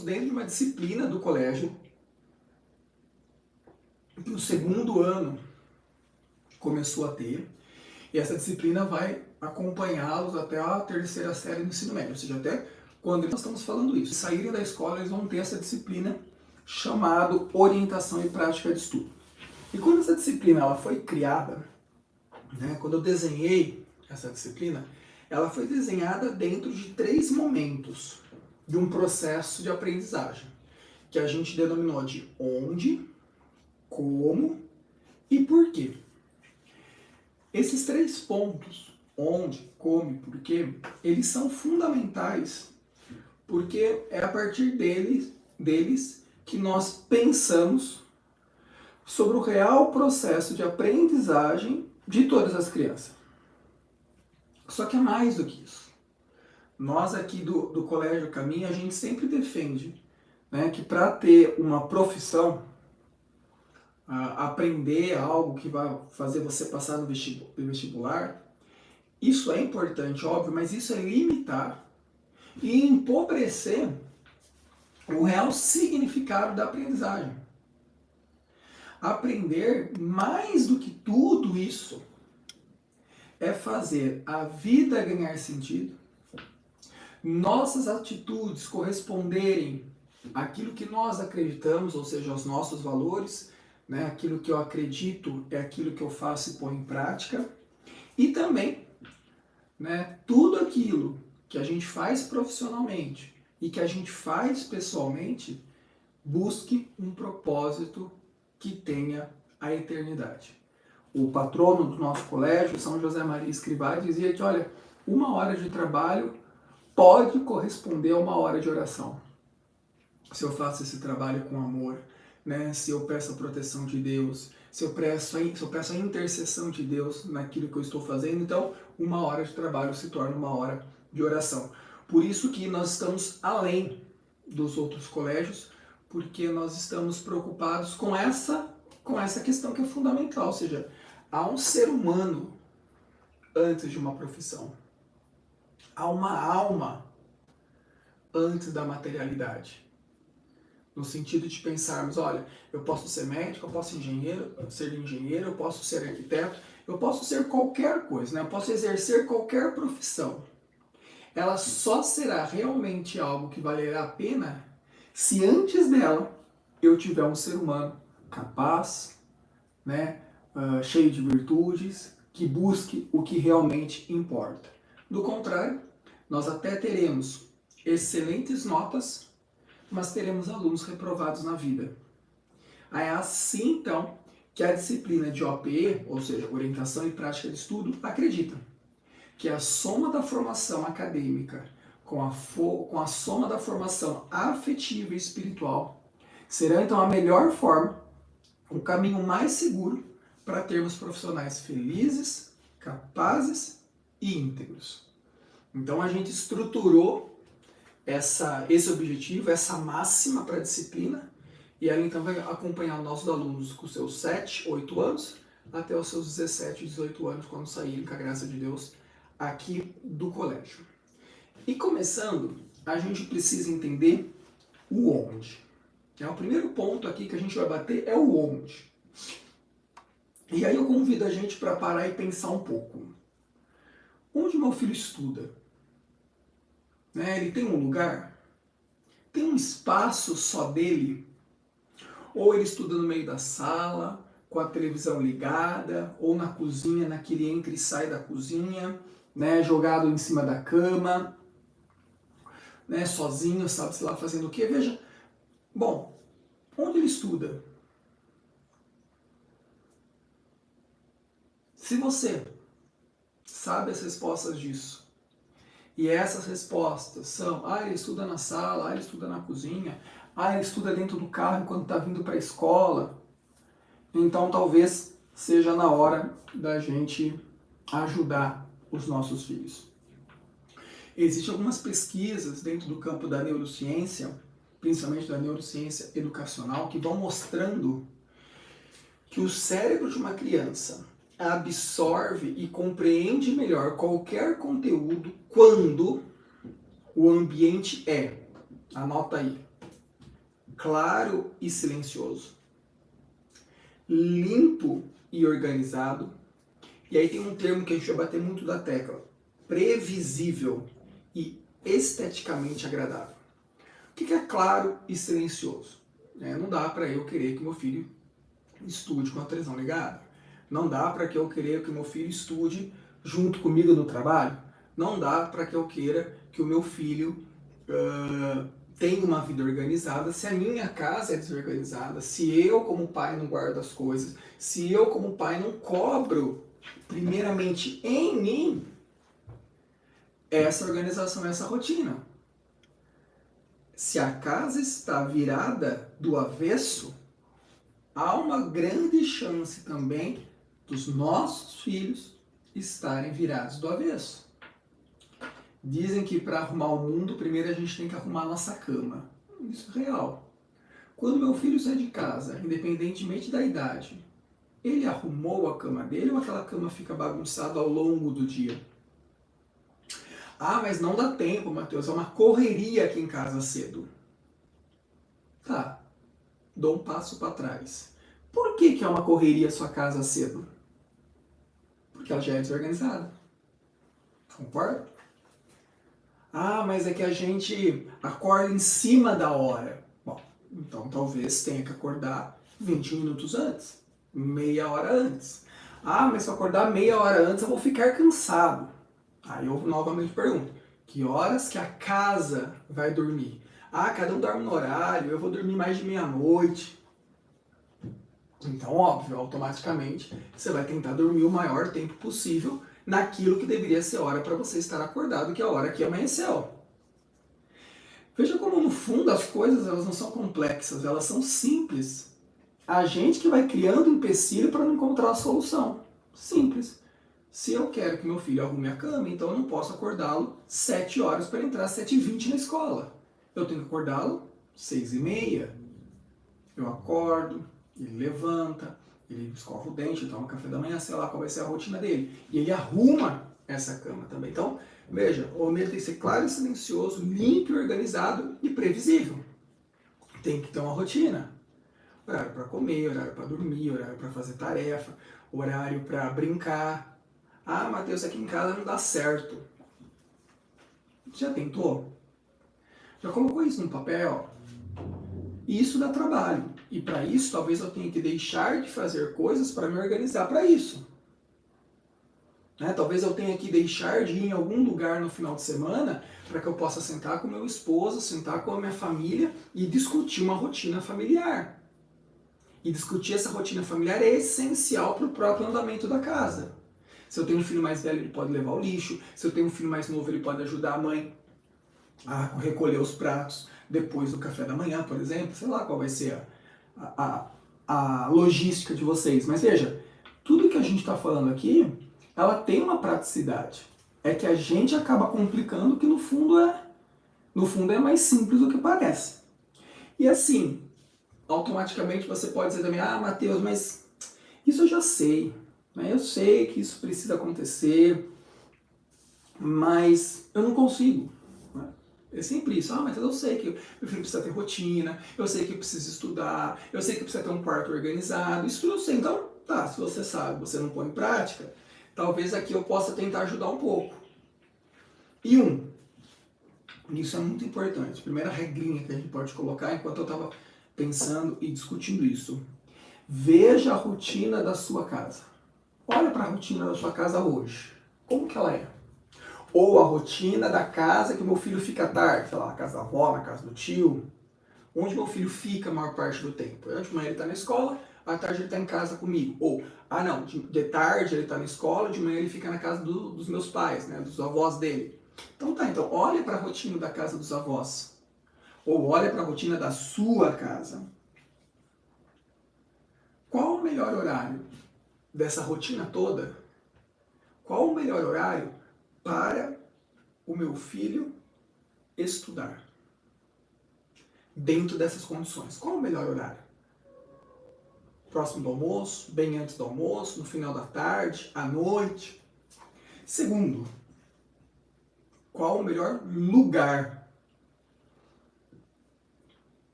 dentro de uma disciplina do colégio, que no segundo ano começou a ter, e essa disciplina vai acompanhá-los até a terceira série do ensino médio, ou seja, até quando nós estamos falando isso. Saírem da escola, eles vão ter essa disciplina chamada Orientação e Prática de Estudo. E quando essa disciplina ela foi criada, né, quando eu desenhei essa disciplina, ela foi desenhada dentro de 3 momentos de um processo de aprendizagem, que a gente denominou de onde, como e por quê. Esses 3 pontos, onde, como e por quê, eles são fundamentais, porque é a partir deles que nós pensamos sobre o real processo de aprendizagem de todas as crianças. Só que é mais do que isso. Nós aqui do Colégio Caminho, a gente sempre defende, né, que para ter uma profissão, aprender algo que vai fazer você passar no vestibular, isso é importante, óbvio, mas isso é limitar e empobrecer o real significado da aprendizagem. Aprender, mais do que tudo isso, é fazer a vida ganhar sentido, nossas atitudes corresponderem àquilo que nós acreditamos, ou seja, aos nossos valores, né? Aquilo que eu acredito é aquilo que eu faço e ponho em prática, e também, né, tudo aquilo que a gente faz profissionalmente e que a gente faz pessoalmente, busque um propósito que tenha a eternidade. O patrono do nosso colégio, São José Maria Escrivá, dizia que, olha, 1 hora de trabalho pode corresponder a 1 hora de oração. Se eu faço esse trabalho com amor, né? Se eu peço a proteção de Deus, se eu peço a intercessão de Deus naquilo que eu estou fazendo, então 1 hora de trabalho se torna 1 hora de oração. Por isso que nós estamos além dos outros colégios, porque nós estamos preocupados com essa questão que é fundamental, ou seja, há um ser humano antes de uma profissão. Há uma alma antes da materialidade. No sentido de pensarmos, olha, eu posso ser médico, eu posso ser engenheiro, eu posso ser arquiteto, eu posso ser qualquer coisa, né? Eu posso exercer qualquer profissão. Ela só será realmente algo que valerá a pena se antes dela eu tiver um ser humano capaz, né, cheio de virtudes, que busque o que realmente importa. Do contrário, nós até teremos excelentes notas, mas teremos alunos reprovados na vida. É assim, então, que a disciplina de OPE, ou seja, Orientação e Prática de Estudo, acredita que a soma da formação acadêmica com a soma da formação afetiva e espiritual será, então, a melhor forma, o caminho mais seguro para termos profissionais felizes, capazes e íntegros. Então, a gente estruturou esse objetivo, essa máxima para a disciplina, e ela então vai acompanhar nossos alunos com seus 7, 8 anos, até os seus 17, 18 anos, quando saírem, com a graça de Deus, aqui do colégio. E começando, a gente precisa entender o onde. O primeiro ponto aqui que a gente vai bater é o onde. E aí eu convido a gente para parar e pensar um pouco. Onde meu filho estuda? Ele tem um lugar? Tem um espaço só dele? Ou ele estuda no meio da sala, com a televisão ligada, ou na cozinha, naquele entra e sai da cozinha, né, jogado em cima da cama, né, sozinho, sabe-se lá fazendo o quê? Veja, bom, onde ele estuda? Se você sabe as respostas disso, e essas respostas são, ele estuda na sala, ele estuda na cozinha, ele estuda dentro do carro enquanto está vindo para a escola, então talvez seja na hora da gente ajudar os nossos filhos. Existem algumas pesquisas dentro do campo da neurociência, principalmente da neurociência educacional, que vão mostrando que o cérebro de uma criança absorve e compreende melhor qualquer conteúdo quando o ambiente anota aí, claro e silencioso, limpo e organizado. E aí tem um termo que a gente vai bater muito da tecla: previsível e esteticamente agradável. O que é claro e silencioso? Não dá para eu querer que meu filho estude com a televisão ligada. Não dá para que eu querer que meu filho estude junto comigo no trabalho. Não dá para que eu queira que o meu filho tenha uma vida organizada se a minha casa é desorganizada, se eu como pai não guardo as coisas, se eu como pai não cobro primeiramente em mim essa organização, essa rotina. Se a casa está virada do avesso, há uma grande chance também dos nossos filhos estarem virados do avesso. Dizem que para arrumar o mundo, primeiro a gente tem que arrumar a nossa cama. Isso é real. Quando meu filho sai de casa, independentemente da idade, ele arrumou a cama dele ou aquela cama fica bagunçada ao longo do dia? Ah, mas não dá tempo, Matheus, é uma correria aqui em casa cedo. Tá, dou um passo para trás. Por que é uma correria a sua casa cedo? Porque ela já é desorganizada. Concorda? Ah, mas é que a gente acorda em cima da hora. Bom, então talvez tenha que acordar 20 minutos antes, meia hora antes. Ah, mas se eu acordar meia hora antes eu vou ficar cansado. Aí eu novamente pergunto, que horas que a casa vai dormir? Ah, cada um dorme no horário, eu vou dormir mais de meia-noite. Então, óbvio, automaticamente você vai tentar dormir o maior tempo possível naquilo que deveria ser hora para você estar acordado, que é a hora que amanheceu. Veja como no fundo as coisas elas não são complexas, elas são simples. A gente que vai criando empecilho para não encontrar a solução. Simples. Se eu quero que meu filho arrume a cama, então eu não posso acordá-lo 7 horas para entrar às 7h20 na escola. Eu tenho que acordá-lo 6h30. Eu acordo, ele levanta, ele escova o dente, toma café da manhã, sei lá qual vai ser a rotina dele. E ele arruma essa cama também. Então, veja, o momento tem que ser claro e silencioso, limpo e organizado e previsível. Tem que ter uma rotina. Horário para comer, horário para dormir, horário para fazer tarefa, horário para brincar. Ah, Matheus, aqui em casa não dá certo. Já tentou? Já colocou isso no papel? Isso dá trabalho. E para isso, talvez eu tenha que deixar de fazer coisas para me organizar para isso. Talvez eu tenha que deixar de ir em algum lugar no final de semana para que eu possa sentar com meu esposo, sentar com a minha família e discutir uma rotina familiar. E discutir essa rotina familiar é essencial para o próprio andamento da casa. Se eu tenho um filho mais velho, ele pode levar o lixo. Se eu tenho um filho mais novo, ele pode ajudar a mãe a recolher os pratos depois do café da manhã, por exemplo. Sei lá qual vai ser a logística de vocês. Mas veja, tudo que a gente está falando aqui, ela tem uma praticidade. É que a gente acaba complicando que no fundo é mais simples do que parece. E assim, automaticamente você pode dizer também, ah, Matheus, mas isso eu já sei. Eu sei que isso precisa acontecer, mas eu não consigo. É sempre isso. Ah, mas eu sei que meu filho precisa ter rotina, eu sei que precisa estudar, eu sei que precisa ter um quarto organizado, isso tudo eu sei. Então, tá, se você sabe, você não põe em prática, talvez aqui eu possa tentar ajudar um pouco. E isso é muito importante, primeira regrinha que a gente pode colocar enquanto eu estava pensando e discutindo isso. Veja a rotina da sua casa. Olha para a rotina da sua casa hoje. Como que ela é? Ou a rotina da casa que meu filho fica tarde, sei lá, na casa da avó, na casa do tio. Onde meu filho fica a maior parte do tempo? De manhã ele está na escola, à tarde ele está em casa comigo. Ou, não, de tarde ele está na escola, de manhã ele fica na casa dos meus pais, né, dos avós dele. Então olha para a rotina da casa dos avós. Ou olha para a rotina da sua casa. Qual o melhor horário dessa rotina toda? Qual o melhor horário para o meu filho estudar? Dentro dessas condições. Qual o melhor horário? Próximo do almoço, bem antes do almoço, no final da tarde, à noite? Segundo, qual o melhor lugar?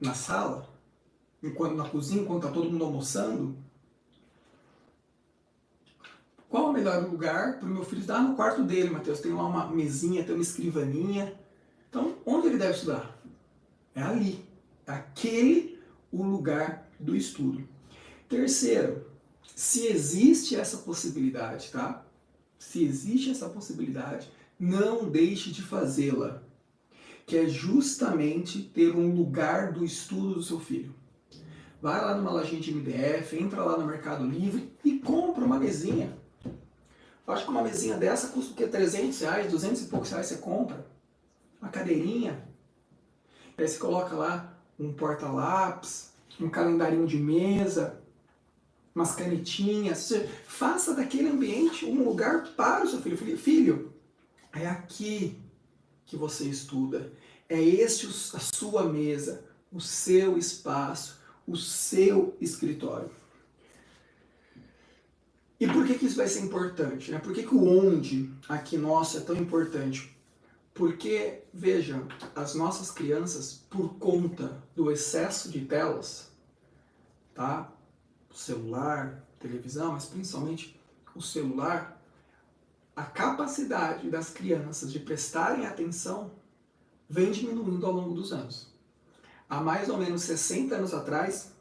Na sala? enquanto na cozinha, enquanto está todo mundo almoçando, qual o melhor lugar para o meu filho estudar? No quarto dele, Mateus. Tem lá uma mesinha, tem uma escrivaninha. Então, onde ele deve estudar? É ali. É aquele o lugar do estudo. Terceiro, se existe essa possibilidade, tá? Se existe essa possibilidade, não deixe de fazê-la, que é justamente ter um lugar do estudo do seu filho. Vai lá numa lojinha de MDF, entra lá no Mercado Livre e compra uma mesinha. Eu acho que uma mesinha dessa custa o quê? 300 reais, 200 e poucos reais você compra. Uma cadeirinha. Aí você coloca lá um porta-lápis, um calendarinho de mesa, umas canetinhas. Você faça daquele ambiente um lugar para o seu filho. Filho, é aqui que você estuda. É este a sua mesa, o seu espaço, o seu escritório. E por que isso vai ser importante? Né? Por que o onde aqui nosso é tão importante? Porque, veja, as nossas crianças, por conta do excesso de telas, tá? O celular, televisão, mas principalmente o celular, a capacidade das crianças de prestarem atenção vem diminuindo ao longo dos anos. Há mais ou menos 60 anos atrás,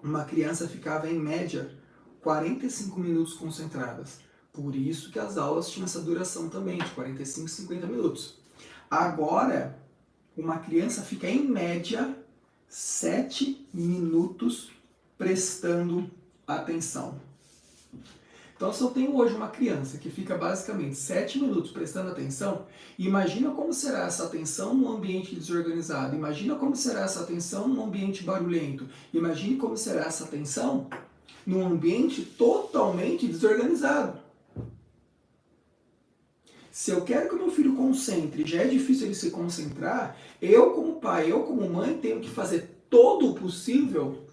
uma criança ficava em média 45 minutos concentradas. Por isso que as aulas tinham essa duração também, de 45 a 50 minutos. Agora, uma criança fica em média 7 minutos prestando atenção. Então, se eu tenho hoje uma criança que fica basicamente 7 minutos prestando atenção, imagina como será essa atenção num ambiente desorganizado, imagina como será essa atenção num ambiente barulhento, imagine como será essa atenção num ambiente totalmente desorganizado. Se eu quero que o meu filho concentre, já é difícil ele se concentrar, eu como pai, eu como mãe, tenho que fazer todo o possível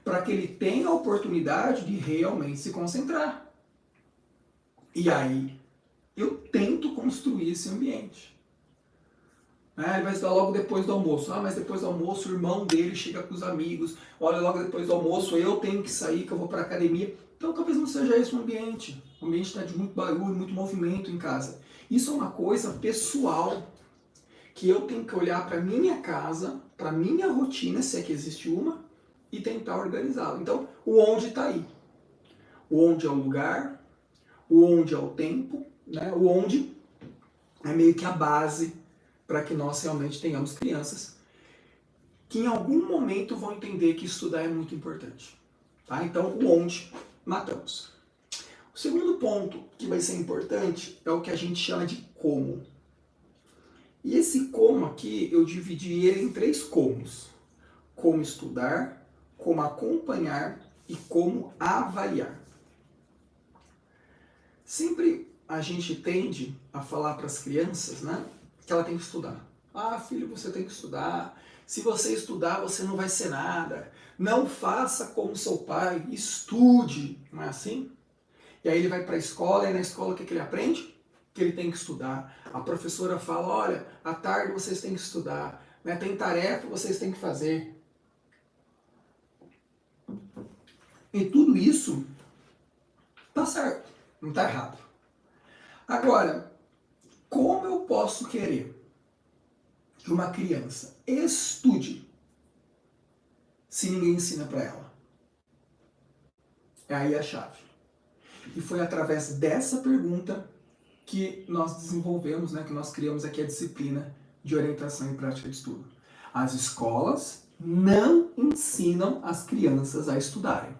para que ele tenha a oportunidade de realmente se concentrar. E aí, eu tento construir esse ambiente. Ele vai estudar logo depois do almoço. Mas depois do almoço o irmão dele chega com os amigos. Olha, logo depois do almoço eu tenho que sair, que eu vou para a academia. Então talvez não seja esse o ambiente. O ambiente está de muito barulho, muito movimento em casa. Isso é uma coisa pessoal que eu tenho que olhar para minha casa, para minha rotina, se é que existe uma, e tentar organizá-la. Então, o onde está aí. O onde é o lugar, o onde é o tempo, né? O onde é meio que a base para que nós realmente tenhamos crianças que em algum momento vão entender que estudar é muito importante. Tá? Então, o onde matamos. O segundo ponto que vai ser importante é o que a gente chama de como. E esse como aqui, eu dividi ele em 3 comos. Como estudar, como acompanhar e como avaliar. Sempre a gente tende a falar para as crianças, né, que ela tem que estudar. Filho, você tem que estudar. Se você estudar, você não vai ser nada. Não faça como seu pai, estude. Não é assim? E aí ele vai para a escola, e na escola o que ele aprende? Que ele tem que estudar. A professora fala, olha, à tarde vocês têm que estudar. Né? Tem tarefa, vocês têm que fazer. E tudo isso tá certo, não tá errado. Agora, como eu posso querer que uma criança estude se ninguém ensina para ela? É aí a chave. E foi através dessa pergunta que nós desenvolvemos, né, que nós criamos aqui a disciplina de orientação e prática de estudo. As escolas não ensinam as crianças a estudarem.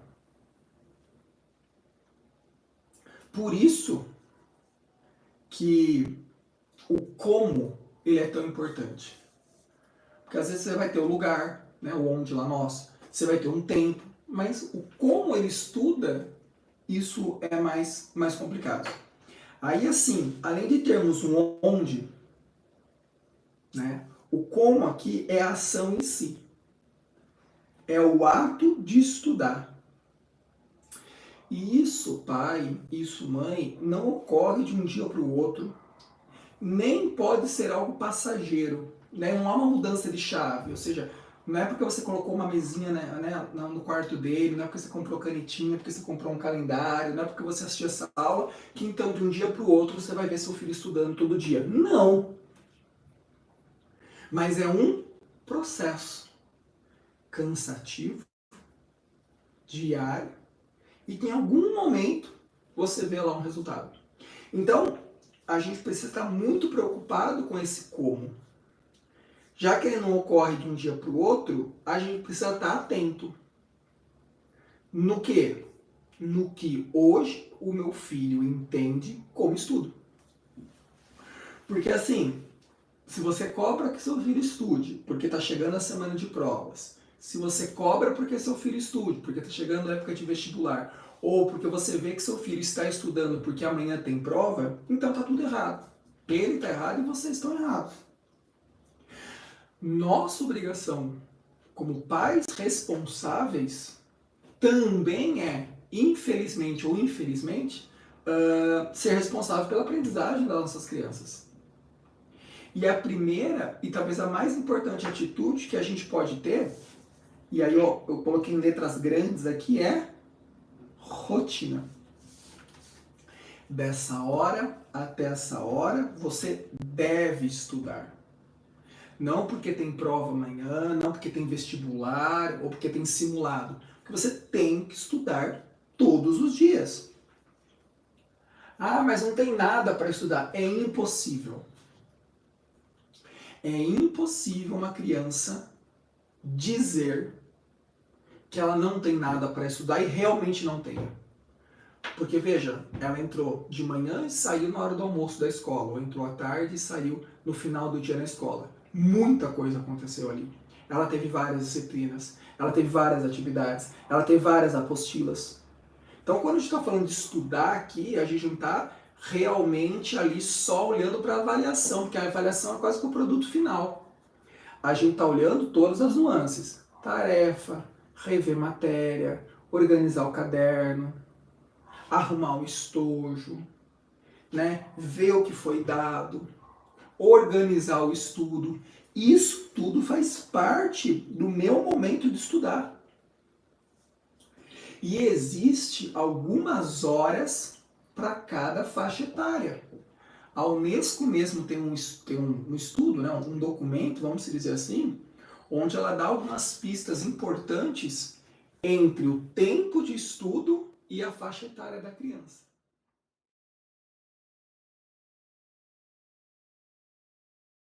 Por isso que o como ele é tão importante. Porque às vezes você vai ter o lugar, né, o onde lá nosso, você vai ter um tempo, mas o como ele estuda, isso é mais complicado. Aí assim, além de termos um onde, né, o como aqui é a ação em si. É o ato de estudar. E isso, pai, isso, mãe, não ocorre de um dia para o outro, nem pode ser algo passageiro, né? Não há uma mudança de chave, ou seja, Não é porque você colocou uma mesinha, no quarto dele, não é porque você comprou canetinha, porque você comprou um calendário, não é porque você assistiu essa aula, que então de um dia para o outro você vai ver seu filho estudando todo dia. Não! Mas é um processo cansativo, diário, e que em algum momento você vê lá um resultado. Então, a gente precisa estar muito preocupado com esse como. Já que ele não ocorre de um dia para o outro, a gente precisa estar atento. No quê? No que hoje o meu filho entende como estudo. Porque assim, se você cobra que seu filho estude, porque está chegando a semana de provas, se você cobra porque seu filho estude, porque está chegando a época de vestibular, ou porque você vê que seu filho está estudando porque amanhã tem prova, então está tudo errado. Ele está errado e vocês estão errados. Nossa obrigação como pais responsáveis também é, infelizmente ou infelizmente, ser responsável pela aprendizagem das nossas crianças. E a primeira, e talvez a mais importante atitude que a gente pode ter, e aí eu coloquei em letras grandes aqui, é rotina. Dessa hora até essa hora, você deve estudar. Não porque tem prova amanhã, não porque tem vestibular, ou porque tem simulado. Porque você tem que estudar todos os dias. Ah, mas não tem nada para estudar. É impossível. É impossível uma criança dizer que ela não tem nada para estudar e realmente não tem. Porque, veja, ela entrou de manhã e saiu na hora do almoço da escola, ou entrou à tarde e saiu no final do dia na escola. Muita coisa aconteceu ali. Ela teve várias disciplinas, ela teve várias atividades, ela teve várias apostilas. Então, quando a gente está falando de estudar aqui, a gente não está realmente ali só olhando para a avaliação, porque a avaliação é quase que o produto final. A gente está olhando todas as nuances. Tarefa, rever matéria, organizar o caderno, arrumar o estojo, né? Ver o que foi dado, organizar o estudo. Isso tudo faz parte do meu momento de estudar. E existe algumas horas para cada faixa etária. A Unesco mesmo tem um estudo, né, um documento, vamos dizer assim, onde ela dá algumas pistas importantes entre o tempo de estudo e a faixa etária da criança.